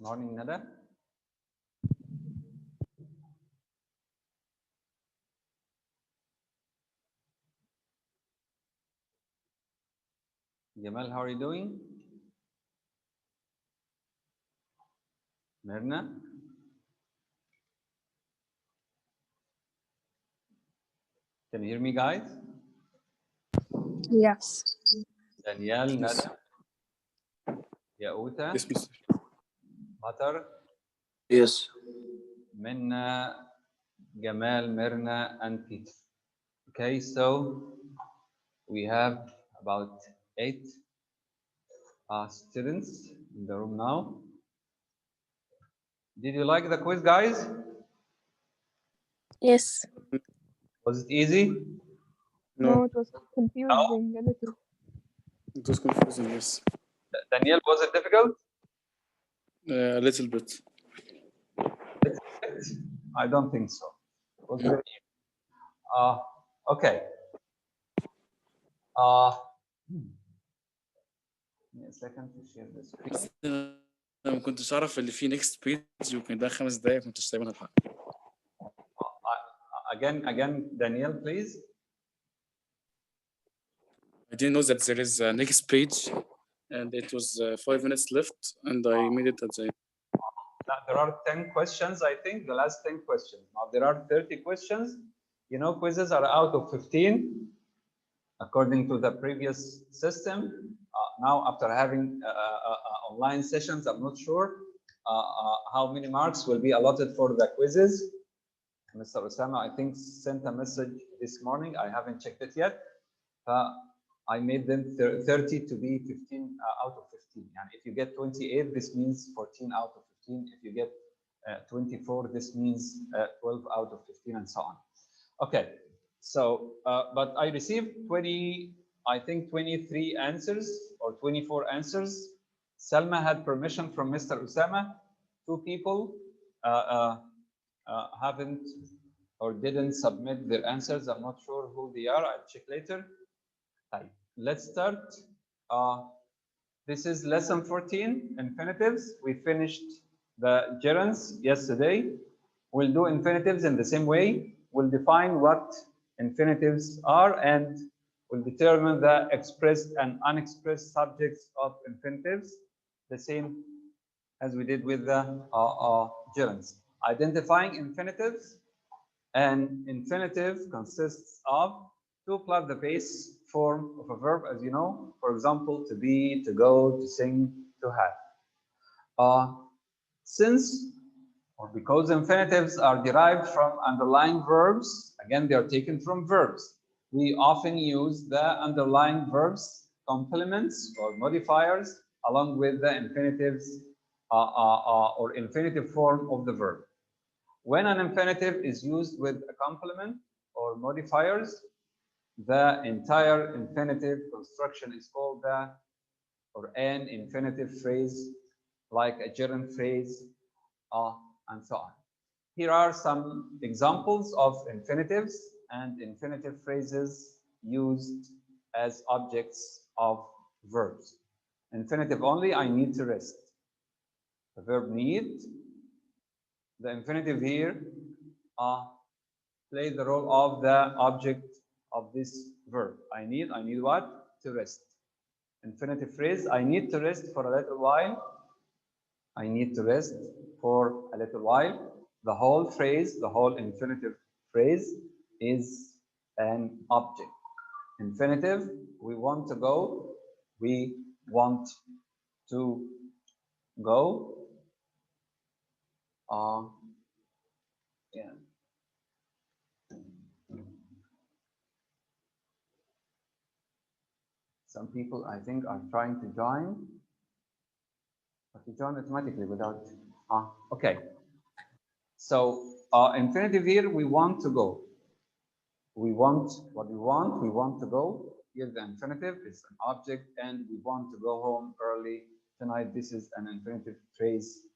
Morning, Nada. Jamal, how are you doing? Mirna? Can you hear me, guys? Yes. Danielle, Yes. Nada, Yauta, Yes, Mr. Matar, Yes. Minna, Gamal, Mirna, and Peter. Okay, so we have about 8 students in the room now. Did you like the quiz, guys? Yes. Was it easy? No, it was confusing a little. It was confusing, yes. Danielle, was it difficult? A little bit. I don't think so. It was very easy. Okay. Give me a second to share this. بس أنا ما كنتش أعرف اللي فيه next page وكان ده 5 دقايق ما كنتش سايبها الحق. Again, Danielle, please. I didn't know that there is a next page and it was 5 minutes left and I made it at the end. Now, there are 10 questions, I think, the last 10 questions. Now, there are 30 questions. You know, quizzes are out of 15, according to the previous system. Now, after having online sessions, I'm not sure how many marks will be allotted for the quizzes. Mr. Osama, I think, sent a message this morning. I haven't checked it yet. I made them 30 to be 15 out of 15. And if you get 28, this means 14 out of 15. If you get 24, this means 12 out of 15, and so on. Okay, so, but I received 23 answers or 24 answers. Selma had permission from Mr. Osama. 2 people haven't or didn't submit their answers. I'm not sure who they are. I'll check later. Right. Let's start. This is lesson 14, infinitives. We finished the gerunds yesterday. We'll do infinitives in the same way. We'll define what infinitives are and we'll determine the expressed and unexpressed subjects of infinitives, the same as we did with the gerunds. Identifying infinitives. An infinitive consists of to plus the base form of a verb, as you know, for example, to be, to go, to sing, to have. Since or because infinitives are derived from underlying verbs, again, they are taken from verbs. We often use the underlying verbs, complements or modifiers, along with the infinitives or infinitive form of the verb. When an infinitive is used with a complement or modifiers, the entire infinitive construction is called the or an infinitive phrase, like a gerund phrase, and so on. Here are some examples of infinitives and infinitive phrases used as objects of verbs. Infinitive only, I need to rest. The verb need, the infinitive here play the role of the object of this verb. I need what? To rest. Infinitive phrase, I need to rest for a little while. I need to rest for a little while. The whole phrase, the whole infinitive phrase is an object. Infinitive, we want to go. We want to go. Yeah. Some people, I think, are trying to join, but you join automatically without. Okay. So, infinitive here, we want to go. We want what we want. We want to go. Here, the infinitive is an object, and we want to go home early tonight. This is an infinitive phrase.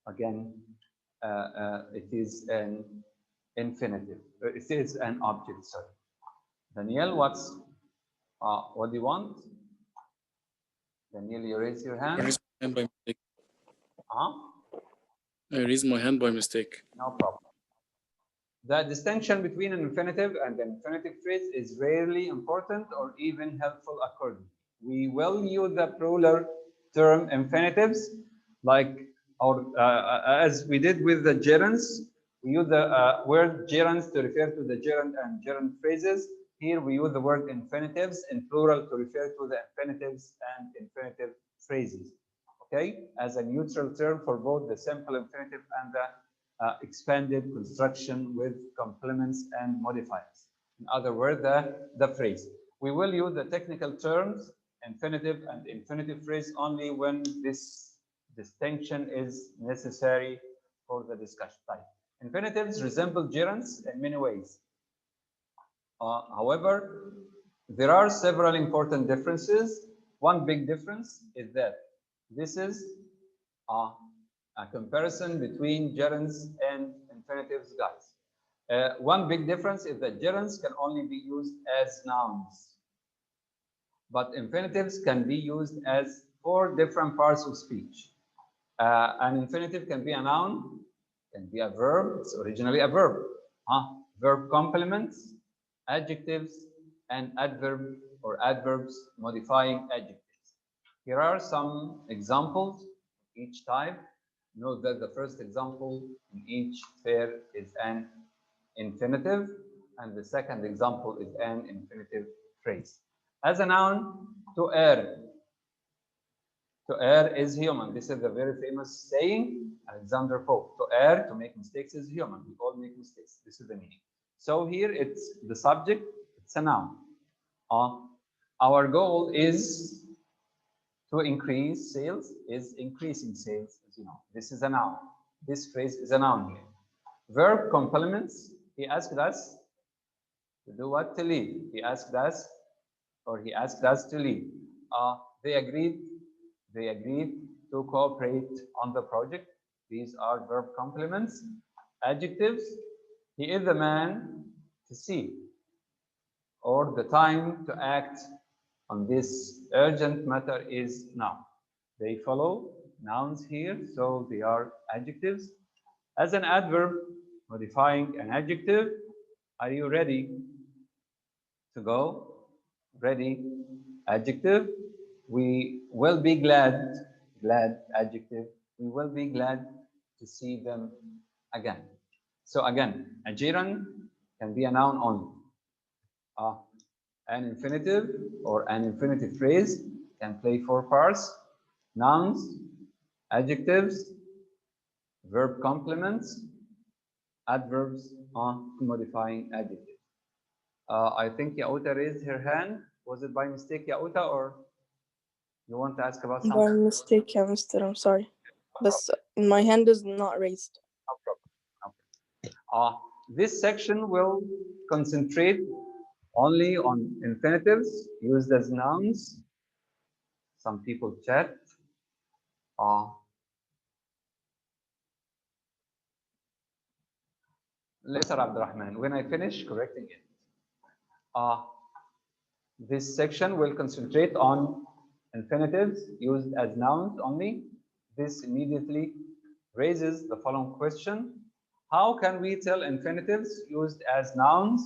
Again, it is an infinitive. It is an object. Sorry, Danielle, what do you want? Danielle, you raise your hand. I raised my hand by mistake. I raised my hand by mistake. No problem. The distinction between an infinitive and an infinitive phrase is rarely important or even helpful accordingly. We will use the plural term infinitives like as we did with the gerunds. We use the word gerunds to refer to the gerund and gerund phrases. Here we use the word infinitives in plural to refer to the infinitives and infinitive phrases. Okay, as a neutral term for both the simple infinitive and the expanded construction with complements and modifiers. In other words, the phrase. We will use the technical terms infinitive and infinitive phrase only when this distinction is necessary for the discussion. Type. Infinitives resemble gerunds in many ways. However, there are several important differences. One big difference is that this is a comparison between gerunds and infinitives, guys. One big difference is that gerunds can only be used as nouns, but infinitives can be used as 4 different parts of speech. An infinitive can be a noun, can be a verb, it's originally a verb, verb complements, adjectives, and adverb or adverbs modifying adjectives. Here are some examples of each type. Note that the first example in each pair is an infinitive, and the second example is an infinitive phrase. As a noun, to err. To err is human. This is the very famous saying, Alexander Pope. To err, to make mistakes, is human. We all make mistakes. This is the meaning. So here it's the subject, it's a noun. Our goal is to increase sales, is increasing sales, as you know. This is a noun. This phrase is a noun here. Verb complements, he asked us to do what? To leave. He asked us, or he asked us to leave. They agreed to cooperate on the project. These are verb complements. Adjectives, he is the man to see, or the time to act on this urgent matter is now. They follow nouns here, so they are adjectives. As an adverb modifying an adjective, are you ready to go? Ready, adjective. We will be glad, adjective. We will be glad to see them again. So again, a gerund can be a noun only. An infinitive or an infinitive phrase can play 4 parts: nouns, adjectives, verb complements, adverbs, modifying adjectives. I think Yauta raised her hand. Was it by mistake, Yauta, or you want to ask about something? By mistake, yeah, mister. I'm sorry. But my hand is not raised. No problem. Okay. This section will concentrate only on infinitives used as nouns. Some people chat. Later, Abdurrahman, when I finish correcting it. This section will concentrate on infinitives used as nouns only. This immediately raises the following question: how can we tell infinitives used as nouns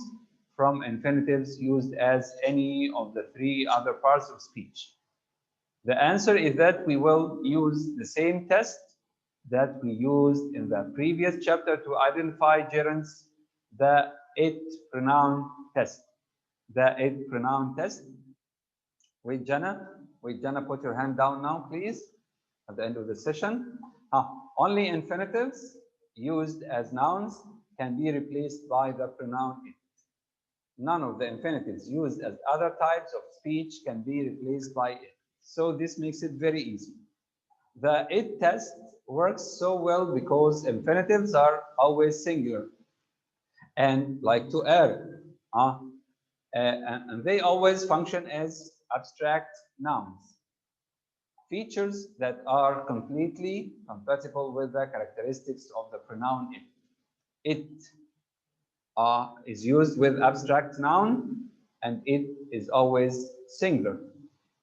from infinitives used as any of the 3 other parts of speech? The answer is that we will use the same test that we used in the previous chapter to identify gerunds, the it pronoun test. The it pronoun test. Wait, Jana, put your hand down now, please, at the end of the session. Only infinitives used as nouns can be replaced by the pronoun it. None of the infinitives used as other types of speech can be replaced by it. So this makes it very easy. The it test works so well because infinitives are always singular, and like to err, and they always function as abstract nouns, features that are completely compatible with the characteristics of the pronoun it. It is used with abstract noun, and it is always singular.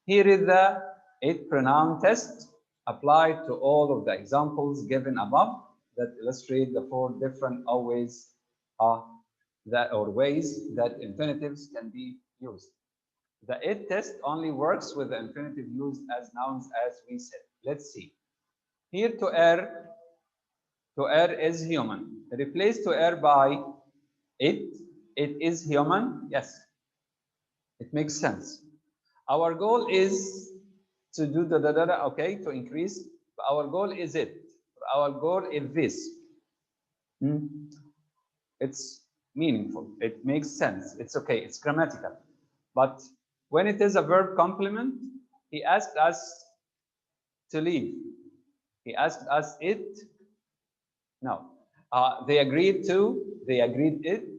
Here is the it pronoun test apply to all of the examples given above that illustrate the 4 different ways that infinitives can be used. The it test only works with the infinitive used as nouns, as we said. Let's see. Here to err is human. Replace to err by it. It is human. Yes, it makes sense. Our goal is to do okay, to increase. Our goal is it. Our goal is this. It's meaningful. It makes sense. It's okay. It's grammatical. But when it is a verb complement, he asked us to leave. He asked us it. No. They agreed to. They agreed it.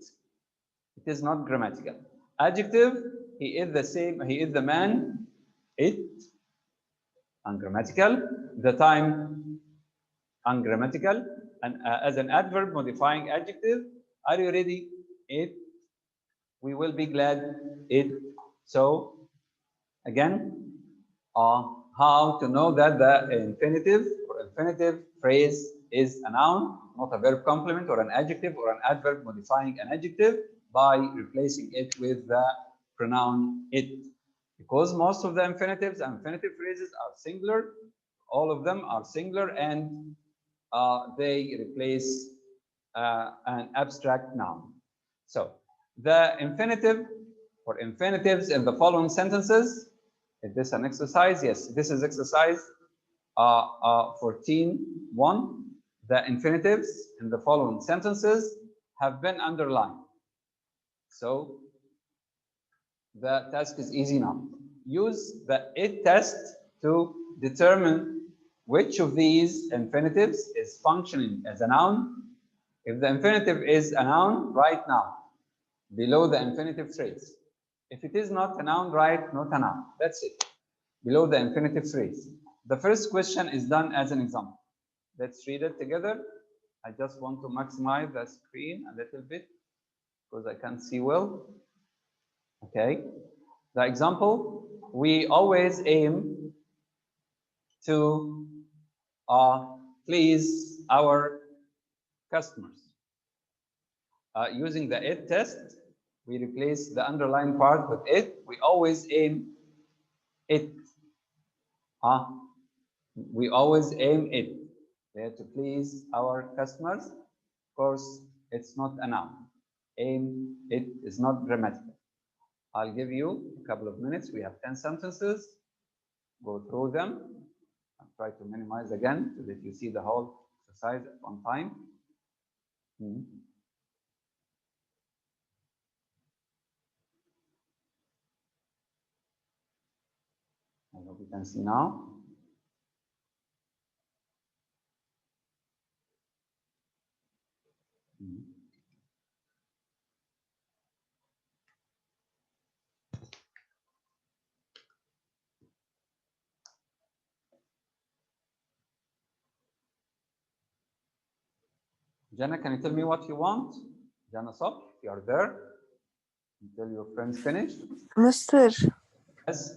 It is not grammatical. Adjective, he is the same. He is the man. It, ungrammatical. The time, ungrammatical. And as an adverb modifying adjective, are you ready? It. We will be glad. It. So again, how to know that the infinitive or infinitive phrase is a noun, not a verb complement or an adjective or an adverb modifying an adjective, by replacing it with the pronoun it. Because most of the infinitives and infinitive phrases are singular, all of them are singular, and they replace an abstract noun. So the infinitive or infinitives in the following sentences. Is this an exercise? Yes, this is exercise 14.1. The infinitives in the following sentences have been underlined. So the task is easy now. Use the it test to determine which of these infinitives is functioning as a noun. If the infinitive is a noun, write now below the infinitive phrase. If it is not a noun, write not a noun. That's it. Below the infinitive phrase. The first question is done as an example. Let's read it together. I just want to maximize the screen a little bit because I can't see well. Okay. The example, we always aim to please our customers. Using the it test, we replace the underlined part with it. We always aim it. We always aim it. We have to please our customers. Of course, it's not a noun. Aim it is not grammatical. I'll give you a couple of minutes. We have 10 sentences. Go through them. I'll try to minimize again so that you see the whole exercise at one time. I hope you can see now. Jana, can you tell me what you want? Jana Sop, if you are there, until your friends finish. Mister, Yes.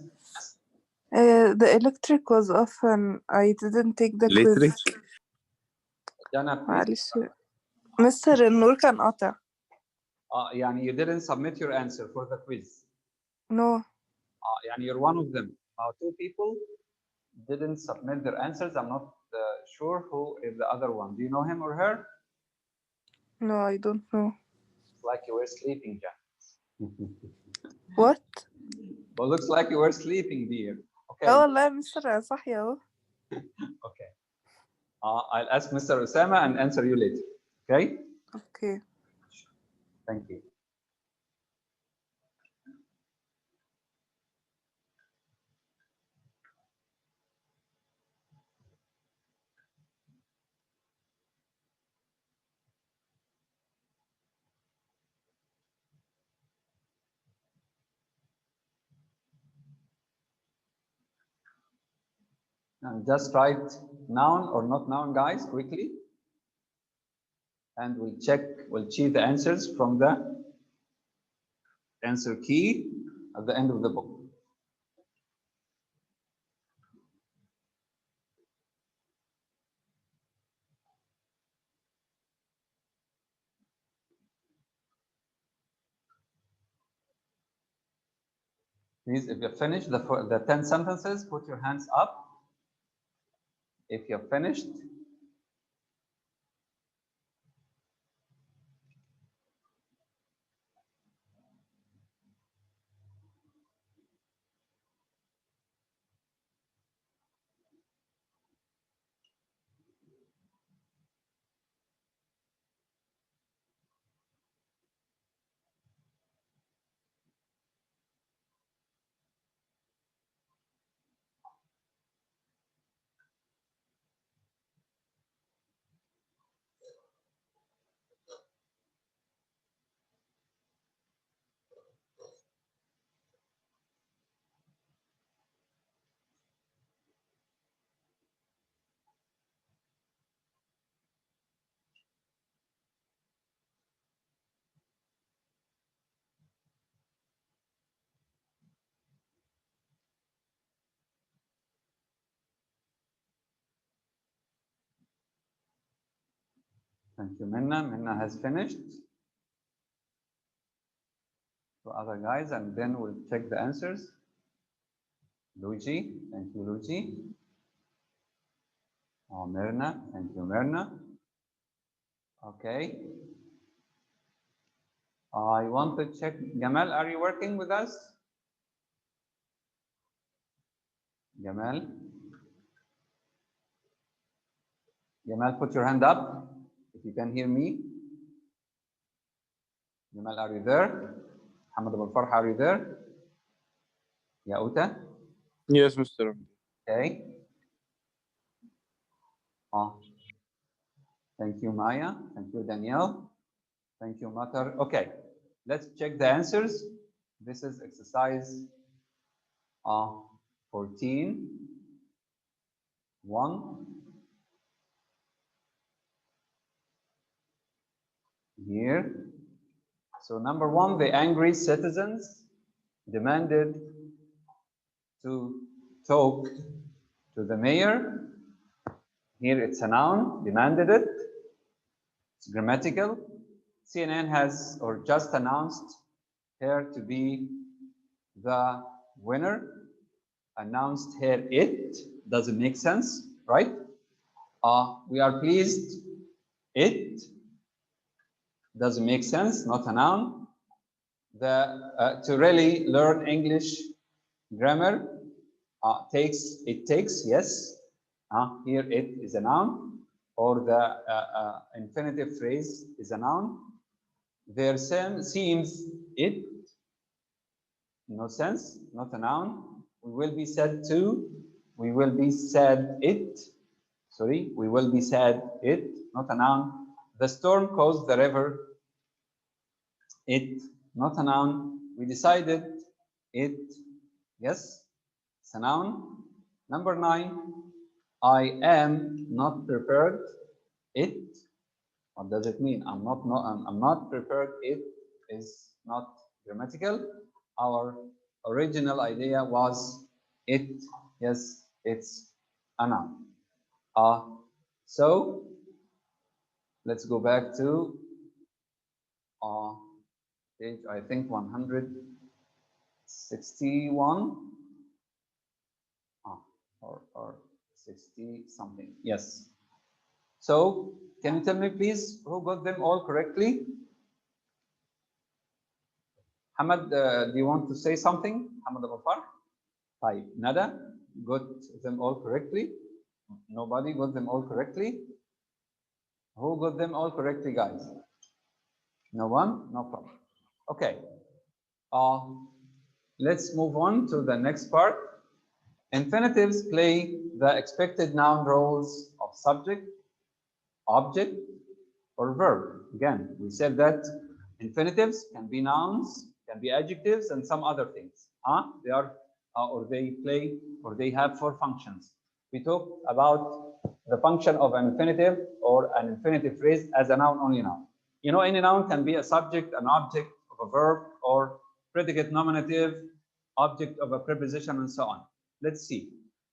the electric was off and I didn't take the Electric? quiz. Jana, please. معلش. مستر النور كان قاطع. يعني you didn't submit your answer for the quiz. No. يعني you're one of them. 2 people didn't submit their answers. I'm not sure who is the other one. Do you know him or her? No, I don't know. It's like you were sleeping, Jana. What? Well, looks like you were sleeping, dear. Okay. والله يا مستر صاحية اهو. Okay. I'll ask Mr. Osama and answer you later. Okay? Okay. Thank you. Now just write noun or not noun, guys, quickly. And we'll check the answers from the answer key at the end of the book. Please, if you finish the 10 sentences, put your hands up. If you're finished. Thank you, Minna. Minna has finished. Two other guys, and then we'll check the answers. Luigi, thank you, Luigi. Oh, Mirna, thank you, Mirna. Okay. I want to check. Gamal, are you working with us? Gamal? Gamal, put your hand up if you can hear me. Gamal, are you there? Hamad Abul Farh, are you there? Yauta? Yes, Mr. MD. Okay. Oh. Thank you, Maya. Thank you, Danielle. Thank you, Matar. Okay, let's check the answers. This is exercise 14. 1. Here. So number 1, the angry citizens demanded to talk to the mayor. Here it's a noun, demanded it. It's grammatical. CNN has or just announced her to be the winner. Announced her it doesn't make sense, right? We are pleased. It doesn't make sense, not a noun. To really learn English grammar takes, yes. Here it is a noun, or the infinitive phrase is a noun. There seems it, no sense, not a noun. We will be said to, we will be said it, sorry, we will be said it, not a noun. The storm caused the river, it, not a noun. We decided it, yes, it's a noun. Number 9, I am not prepared, it. What does it mean? I'm not prepared, it is not grammatical. Our original idea was it, yes, it's a noun. So let's go back to page, I think 161 or 60 something. Yes. So can you tell me please who got them all correctly? Hamad, do you want to say something? Hamad Abul Farh? Hi, Nada got them all correctly. Nobody got them all correctly. Who got them all correctly, guys? No one? No problem. Okay. Let's move on to the next part. Infinitives play the expected noun roles of subject, object, or verb. Again, we said that infinitives can be nouns, can be adjectives, and some other things. They are, or they play, or they have 4 functions. We talked about the function of an infinitive or an infinitive phrase as a noun only noun. You know, any noun can be a subject, an object of a verb, or predicate nominative, object of a preposition, and so on. Let's see.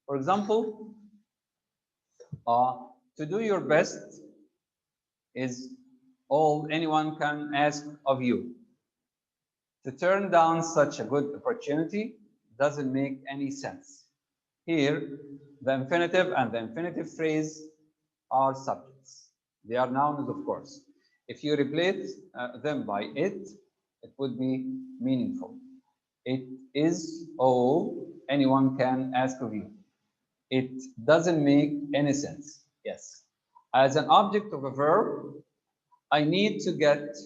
For example, to do your best is all anyone can ask of you. To turn down such a good opportunity, doesn't make any sense. Here, the infinitive and the infinitive phrase are subjects. They are nouns, of course. If you replace them by it would be meaningful. It is all anyone can ask of you. It doesn't make any sense. Yes. As an object of a verb, I need to get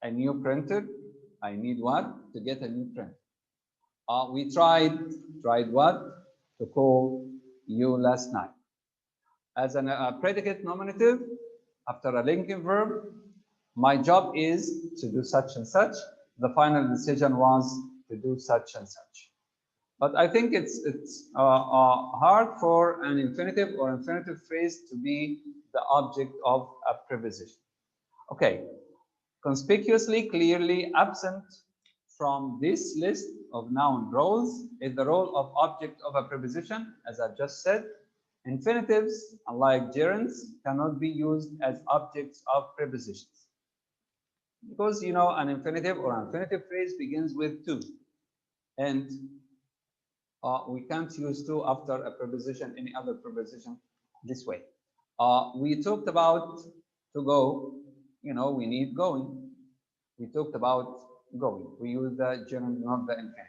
a new printer. I need what? To get a new printer. We tried what? To call you last night. As a predicate nominative, after a linking verb, my job is to do such and such. The final decision was to do such and such. But I think it's hard for an infinitive or infinitive phrase to be the object of a preposition. Okay, conspicuously, clearly absent from this list of noun roles is the role of object of a preposition, as I've just said. Infinitives, unlike gerunds, cannot be used as objects of prepositions. Because, you know, an infinitive or an infinitive phrase begins with to. And we can't use to after a preposition, any other preposition, this way. We talked about to go, you know, we need going. We talked about going. We use the gerund, not the infinitive.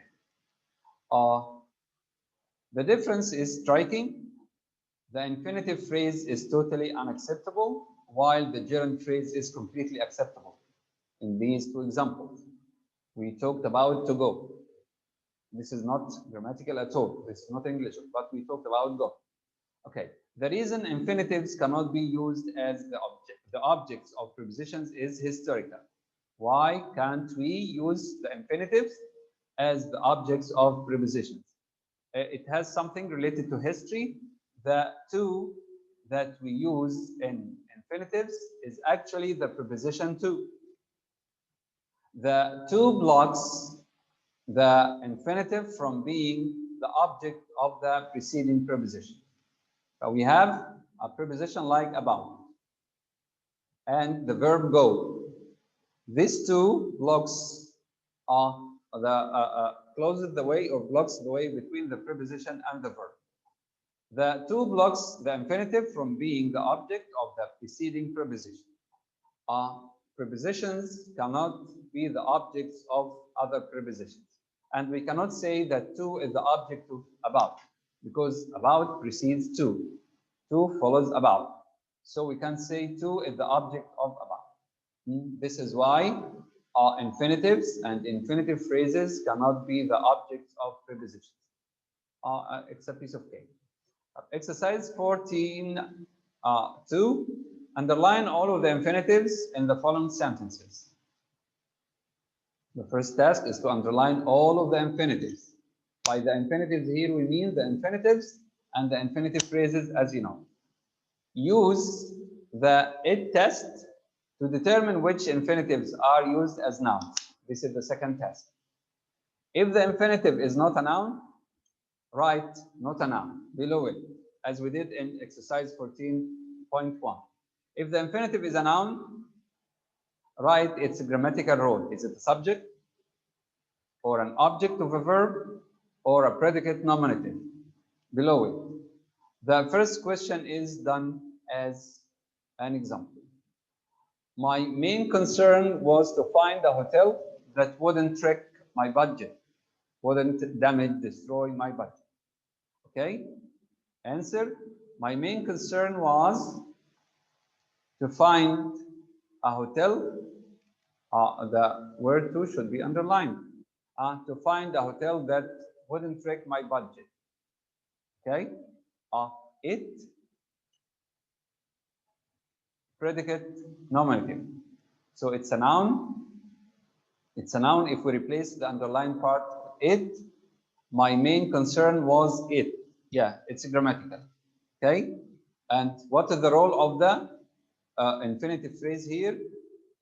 The difference is striking. The infinitive phrase is totally unacceptable, while the gerund phrase is completely acceptable. In these two examples, we talked about to go. This is not grammatical at all. This is not English, but we talked about go. Okay. The reason infinitives cannot be used as the objects of prepositions is historical. Why can't we use the infinitives as the objects of prepositions? It has something related to history. The to that we use in infinitives is actually the preposition to. The to blocks the infinitive from being the object of the preceding preposition. So we have a preposition like about and the verb go. This two blocks closes the way or blocks the way between the preposition and the verb. The two blocks the infinitive from being the object of the preceding preposition. Prepositions cannot be the objects of other prepositions. And we cannot say that to is the object of about, because about precedes to. To follows about. So we can say to is the object of about. This is why infinitives and infinitive phrases cannot be the objects of prepositions. It's a piece of cake. Exercise 14.2. Underline all of the infinitives in the following sentences. The first task is to underline all of the infinitives. By the infinitives here, we mean the infinitives and the infinitive phrases, as you know. Use the it test to determine which infinitives are used as nouns. This is the second test. If the infinitive is not a noun, write not a noun below it, as we did in exercise 14.1. If the infinitive is a noun, write its grammatical role. Is it a subject or an object of a verb or a predicate nominative? Below it. The first question is done as an example. My main concern was to find a hotel that wouldn't trick my budget, wouldn't damage, destroy my budget. Okay? Answer, my main concern was to find a hotel, the word to should be underlined, to find a hotel that wouldn't trick my budget. Okay? It, predicate nominative. So it's a noun. It's a noun if we replace the underlined part it. My main concern was it. Yeah, it's grammatical. Okay? And what is the role of the infinitive phrase here?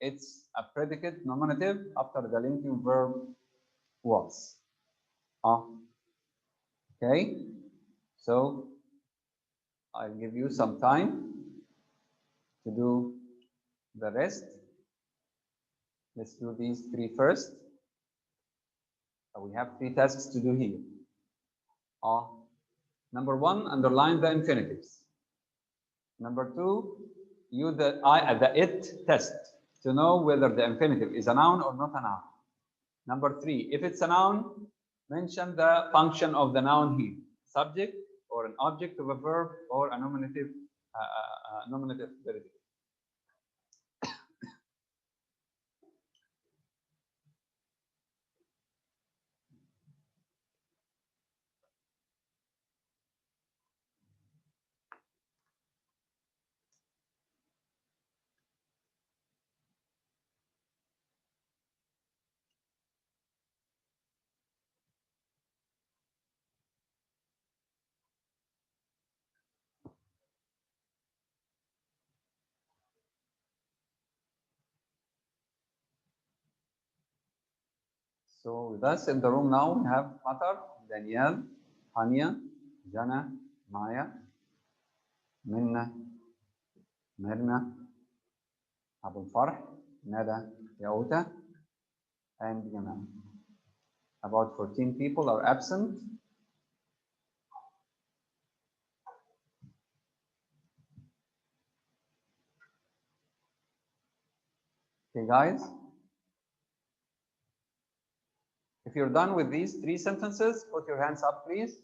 It's a predicate nominative after the linking verb was. Okay? So I'll give you some time to do the rest. Let's do these three first. So we have 3 tasks to do here. Number 1, underline the infinitives. Number 2, use the it test to know whether the infinitive is a noun or not a noun. Number 3, if it's a noun, mention the function of the noun here, subject or an object of a verb or a nominative predicate. So with us in the room now, we have Matar, Danielle, Hania, Jana, Maya, Minna, Mirna, Abu Farh, Nada, Yauta, and Yaman. About 14 people are absent. Okay, guys. If you're done with these 3 sentences, put your hands up, please.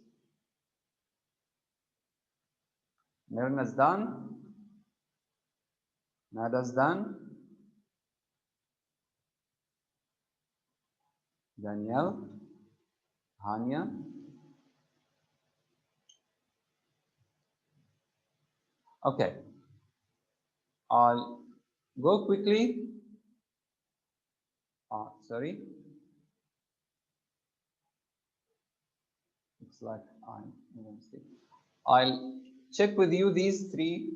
Mirna's done. Nada's done. Danielle, Hania. Okay. I'll go quickly. Sorry. Looks like I made a mistake. I'll check with you these 3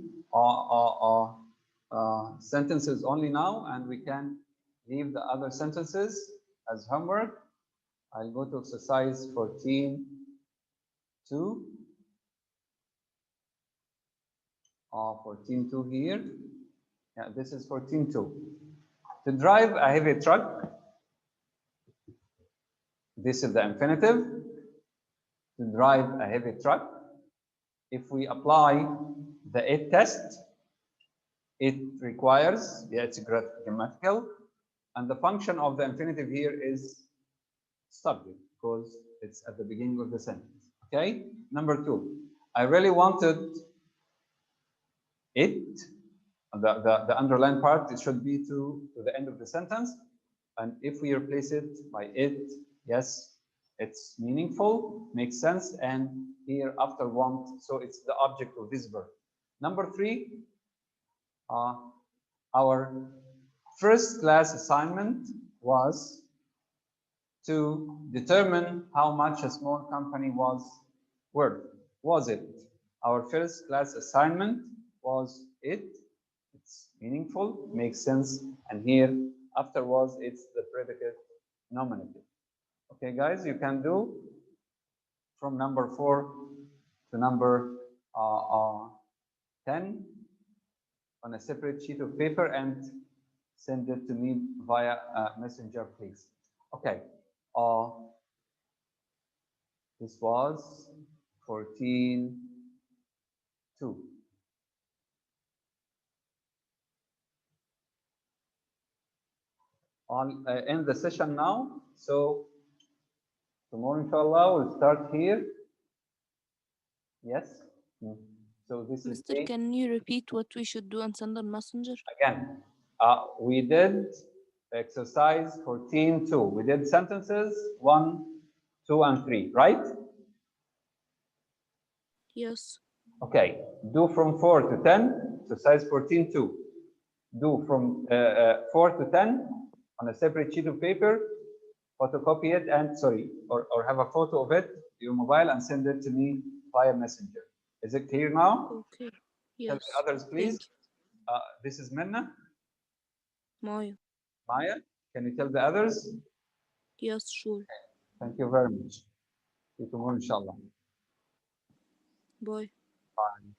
sentences only now, and we can leave the other sentences as homework. I'll go to exercise 14.2. 14.2 here. Yeah, this is 14.2. To drive a heavy truck, this is the infinitive. To drive a heavy truck, if we apply the it test, it requires, yeah, it's grammatical, and the function of the infinitive here is subject because it's at the beginning of the sentence. Okay. Number 2, I really wanted it, the underlined part, it should be to the end of the sentence, and if we replace it by it, yes, it's meaningful, makes sense, and here after want, so it's the object of this verb. Number 3, our first class assignment was to determine how much a small company was worth. Was it? Our first class assignment was it. It's meaningful, makes sense, and here after was, it's the predicate nominative. Okay, guys, you can do from number 4 to number 10 on a separate sheet of paper and send it to me via messenger, please. Okay. This was 14.2. I'll end the session now. So tomorrow, inshallah, we'll start here. Yes. So this is Mister, can you repeat what we should do and send on Messenger? again. We did exercise 14.2. We did sentences 1, 2, and 3, right? Yes. Okay. Do from 4 to 10. Exercise 14.2. Do from 4 to 10 on a separate sheet of paper, photocopy it, and or have a photo of it, your mobile, and send it to me via messenger. Is it clear now? Okay. Tell Yes. the others, please. Thank you. This is Minna. Maya. Maya, can you tell the others? Yes, sure. Thank you very much. See you tomorrow, inshallah. Bye. Bye.